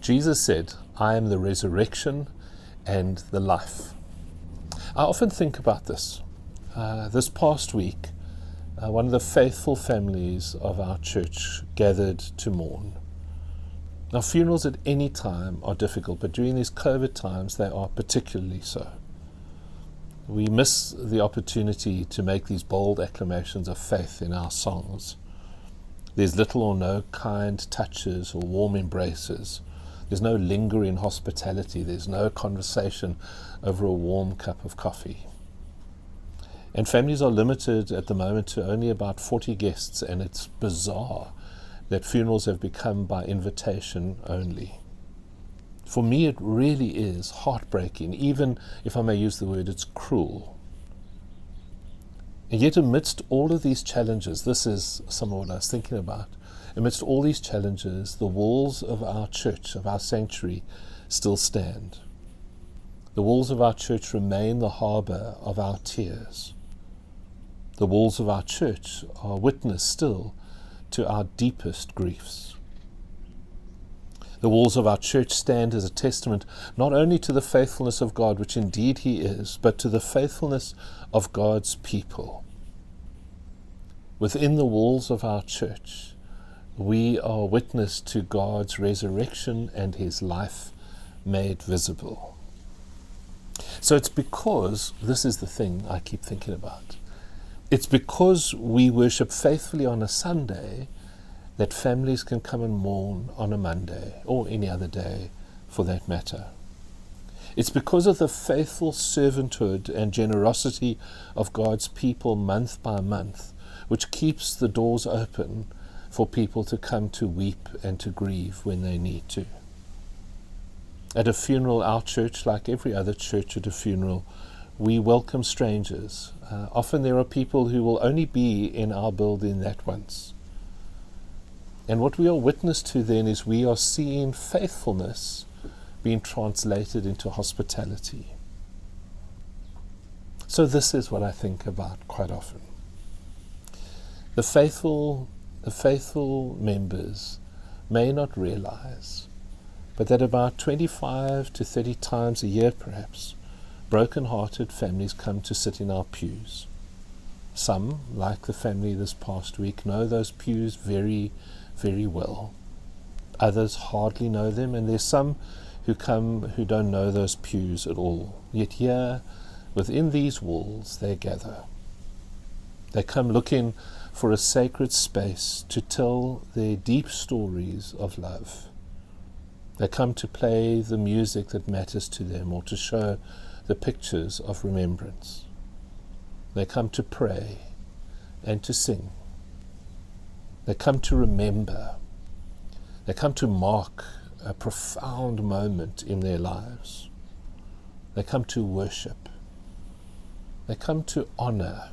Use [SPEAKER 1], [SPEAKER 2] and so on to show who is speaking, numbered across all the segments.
[SPEAKER 1] Jesus said, I am the resurrection and the life. I often think about this. This past week, one of the faithful families of our church gathered to mourn. Now, funerals at any time are difficult, but during these COVID times, they are particularly so. We miss the opportunity to make these bold acclamations of faith in our songs. There's little or no kind touches or warm embraces. There's no lingering hospitality. There's no conversation over a warm cup of coffee. And families are limited at the moment to only about 40 guests, and it's bizarre that funerals have become by invitation only. For me, it really is heartbreaking, even if I may use the word, it's cruel. And yet amidst all of these challenges, this is some of what I was thinking about, amidst all these challenges, the walls of our church, of our sanctuary, still stand. The walls of our church remain the harbour of our tears. The walls of our church are witness still to our deepest griefs. The walls of our church stand as a testament not only to the faithfulness of God, which indeed He is, but to the faithfulness of God's people. Within the walls of our church, we are witness to God's resurrection and His life made visible. So it's because, this is the thing I keep thinking about, it's because we worship faithfully on a Sunday that families can come and mourn on a Monday, or any other day for that matter. It's because of the faithful servanthood and generosity of God's people month by month, which keeps the doors open for people to come to weep and to grieve when they need to. At a funeral, our church, like every other church at a funeral, we welcome strangers. Often there are people who will only be in our building that once. And what we are witness to then is we are seeing faithfulness being translated into hospitality. So this is what I think about quite often. The faithful members may not realize, but that about 25 to 30 times a year perhaps, broken-hearted families come to sit in our pews. Some, like the family this past week, know those pews very, very well. Others hardly know them, and there's some who come who don't know those pews at all. Yet here, within these walls, they gather. They come looking for a sacred space to tell their deep stories of love. They come to play the music that matters to them, or to show the pictures of remembrance. They come to pray and to sing. They come to remember. They come to mark a profound moment in their lives. They come to worship. They come to honor.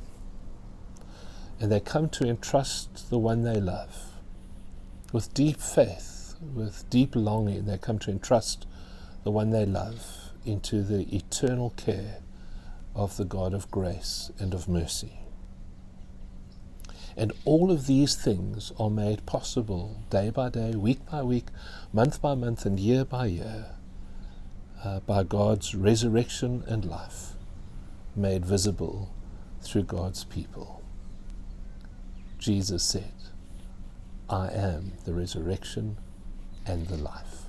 [SPEAKER 1] And they come to entrust the one they love. With deep faith, with deep longing, they come to entrust the one they love into the eternal care of the God of grace and of mercy. And all of these things are made possible day by day, week by week, month by month, and year by year by God's resurrection and life made visible through God's people. Jesus said, I am the resurrection and the life.